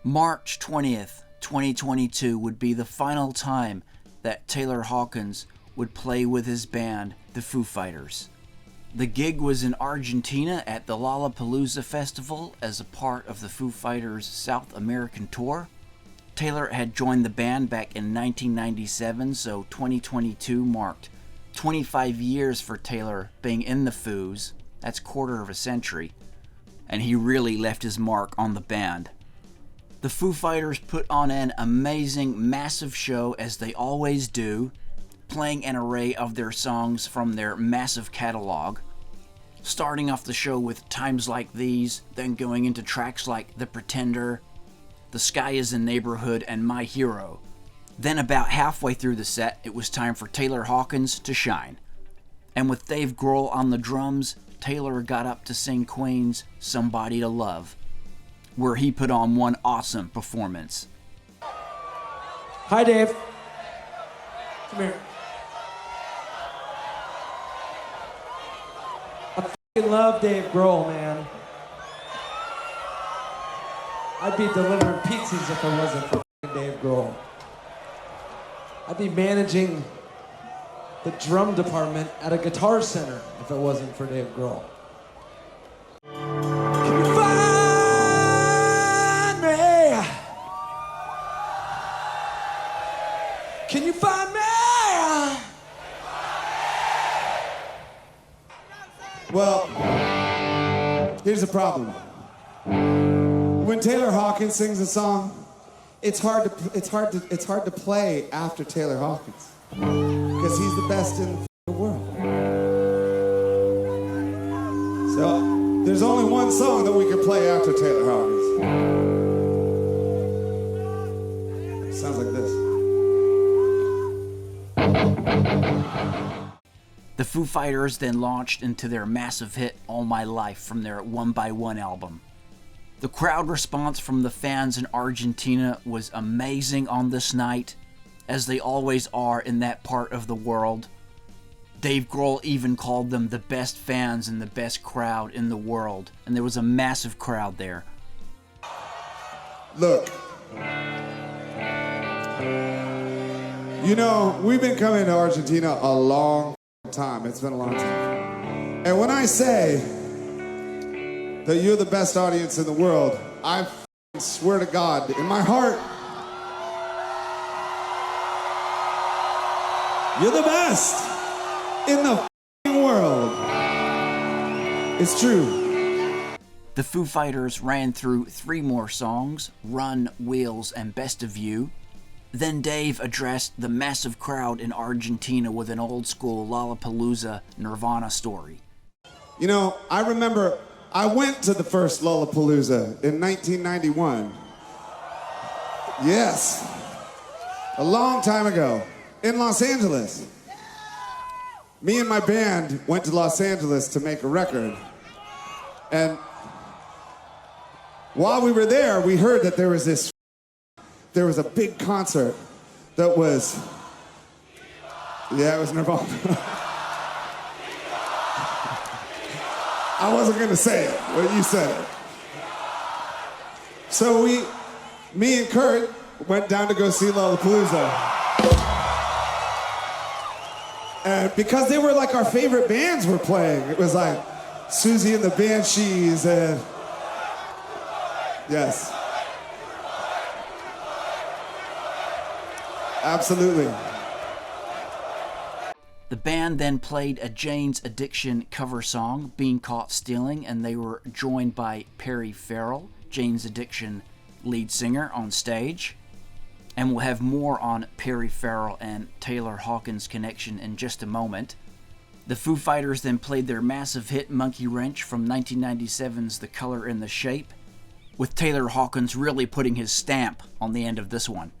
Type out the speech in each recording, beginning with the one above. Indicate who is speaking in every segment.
Speaker 1: March 20th, 2022 would be the final time that Taylor Hawkins would play with his band, the Foo Fighters. The gig was in Argentina at the Lollapalooza Festival as a part of the Foo Fighters South American tour. Taylor had joined the band back in 1997, so 2022 marked 25 years for Taylor being in the Foos. That's quarter of a century. And he really left his mark on the band. The Foo Fighters put on an amazing, massive show as they always do, playing an array of their songs from their massive catalog, starting off the show with Times Like These, then going into tracks like The Pretender, The Sky is a Neighborhood, and My Hero. Then about halfway through the set, it was time for Taylor Hawkins to shine. And with Dave Grohl on the drums, Taylor got up to sing Queen's Somebody to Love, where he put on one awesome performance.
Speaker 2: Hi, Dave. Come here. I fucking love Dave Grohl, man. I'd be delivering pizzas if it wasn't for Dave Grohl. I'd be managing the drum department at a Guitar Center if it wasn't for Dave Grohl. Can you find me? Can you find me?
Speaker 3: Well, here's the problem. When Taylor Hawkins sings a song, it's hard to play after Taylor Hawkins because he's the best in the world. So there's only one song that we can play after Taylor Hawkins. It sounds like this.
Speaker 1: The Foo Fighters then launched into their massive hit All My Life from their One by One album. The crowd response from the fans in Argentina was amazing on this night, as they always are in that part of the world. Dave Grohl even called them the best fans and the best crowd in the world, and there was a massive crowd there.
Speaker 3: Look, you know, we've been coming to Argentina a long time. It's been a long time. And when I say that you're the best audience in the world, I swear to God, in my heart, you're the best in the world. It's true.
Speaker 1: The Foo Fighters ran through 3 more songs, Run, Wheels, and Best of You. Then Dave addressed the massive crowd in Argentina with an old school Lollapalooza Nirvana story.
Speaker 3: You know, I remember I went to the first Lollapalooza in 1991. Yes, a long time ago, in Los Angeles. Me and my band went to Los Angeles to make a record. And while we were there, we heard that there was a big concert that was, it was Nirvana. I wasn't gonna say it, but you said it. So me and Kurt went down to go see Lollapalooza. And because they were like our favorite bands were playing, it was like Susie and the Banshees and, yes. Absolutely.
Speaker 1: The band then played a Jane's Addiction cover song, Being Caught Stealing, and they were joined by Perry Farrell, Jane's Addiction lead singer, on stage. And we'll have more on Perry Farrell and Taylor Hawkins' connection in just a moment. The Foo Fighters then played their massive hit Monkey Wrench from 1997's The Color and the Shape, with Taylor Hawkins really putting his stamp on the end of this one.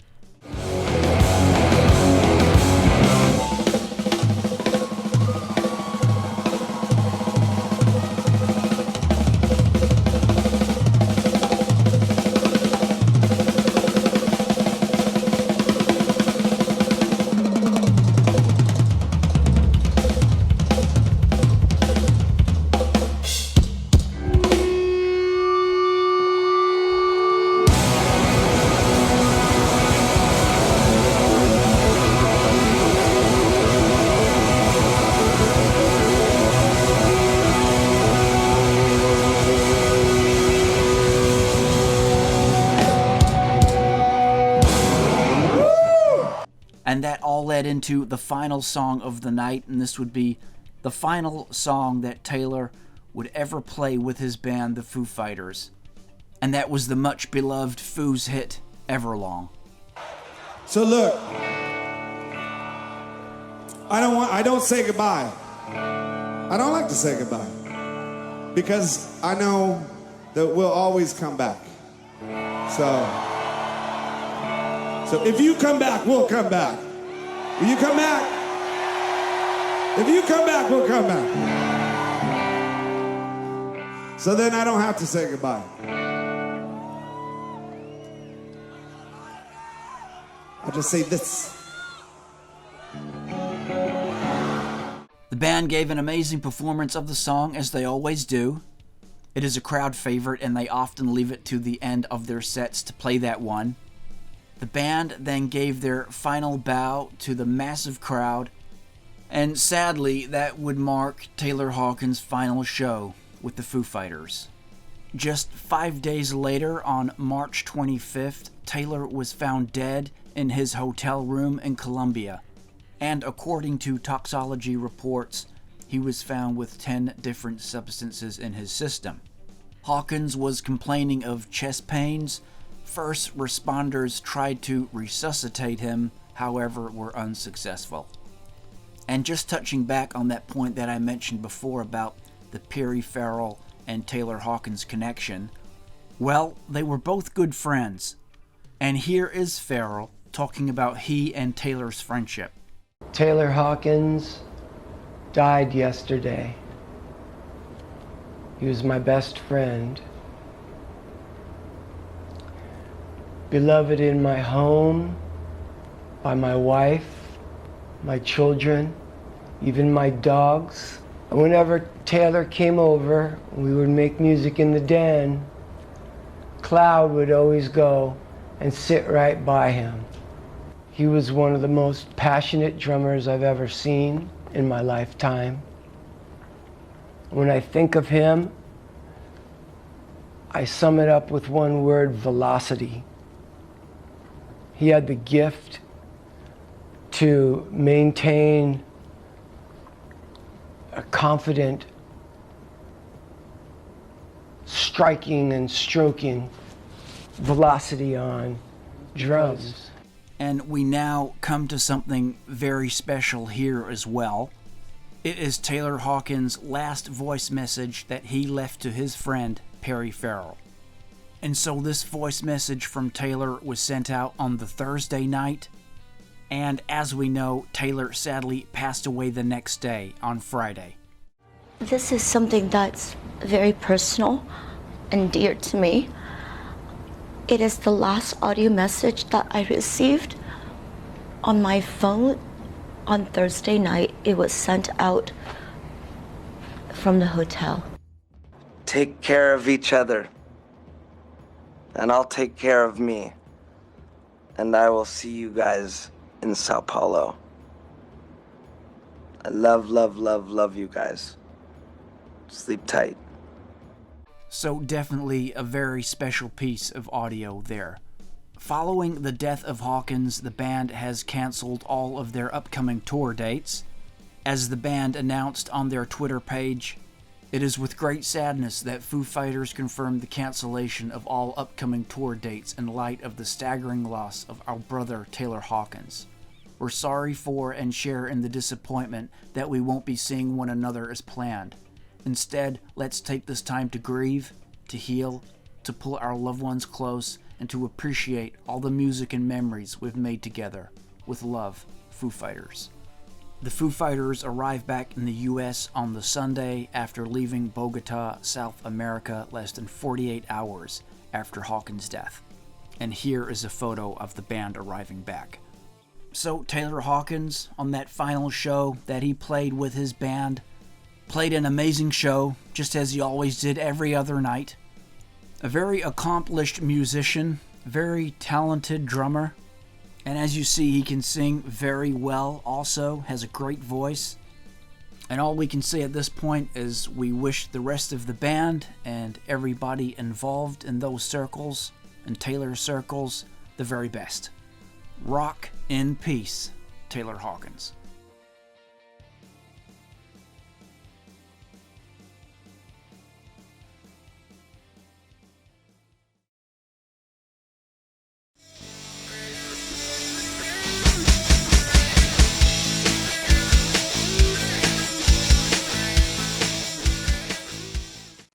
Speaker 1: And that all led into the final song of the night, and this would be the final song that Taylor would ever play with his band, the Foo Fighters. And that was the much beloved Foo's hit, Everlong.
Speaker 3: So look, I don't say goodbye. I don't like to say goodbye because I know that we'll always come back. So if you come back, we'll come back. Will you come back? If you come back, we'll come back. So then I don't have to say goodbye. I'll just say this.
Speaker 1: The band gave an amazing performance of the song, as they always do. It is a crowd favorite, and they often leave it to the end of their sets to play that one. The band then gave their final bow to the massive crowd, and sadly, that would mark Taylor Hawkins' final show with the Foo Fighters. Just 5 days later, on March 25th, Taylor was found dead in his hotel room in Colombia, and according to toxicology reports, he was found with 10 different substances in his system. Hawkins was complaining of chest pains. First responders tried to resuscitate him, however, were unsuccessful. And just touching back on that point that I mentioned before about the Perry Farrell and Taylor Hawkins connection, well, they were both good friends. And here is Farrell talking about he and Taylor's friendship.
Speaker 4: Taylor Hawkins died yesterday. He was my best friend. Beloved in my home, by my wife, my children, even my dogs. Whenever Taylor came over, we would make music in the den. Cloud would always go and sit right by him. He was one of the most passionate drummers I've ever seen in my lifetime. When I think of him, I sum it up with one word: velocity. He had the gift to maintain a confident striking and stroking velocity on drums.
Speaker 1: And we now come to something very special here as well. It is Taylor Hawkins' last voice message that he left to his friend, Perry Farrell. And so this voice message from Taylor was sent out on the Thursday night. And as we know, Taylor sadly passed away the next day, on Friday.
Speaker 5: This is something that's very personal and dear to me. It is the last audio message that I received on my phone on Thursday night. It was sent out from the hotel.
Speaker 6: Take care of each other, and I'll take care of me. And I will see you guys in Sao Paulo. I love, love, love, love you guys. Sleep tight.
Speaker 1: So definitely a very special piece of audio there. Following the death of Hawkins, the band has canceled all of their upcoming tour dates. As the band announced on their Twitter page, it is with great sadness that Foo Fighters confirmed the cancellation of all upcoming tour dates in light of the staggering loss of our brother Taylor Hawkins. We're sorry for and share in the disappointment that we won't be seeing one another as planned. Instead, let's take this time to grieve, to heal, to pull our loved ones close, and to appreciate all the music and memories we've made together. With love, Foo Fighters. The Foo Fighters arrived back in the U.S. on the Sunday after leaving Bogota, South America, less than 48 hours after Hawkins' death. And here is a photo of the band arriving back. So Taylor Hawkins, on that final show that he played with his band, played an amazing show, just as he always did every other night. A very accomplished musician, very talented drummer, and as you see, he can sing very well also, has a great voice. And all we can say at this point is we wish the rest of the band and everybody involved in those circles, and Taylor's circles, the very best. Rock in peace. Taylor Hawkins.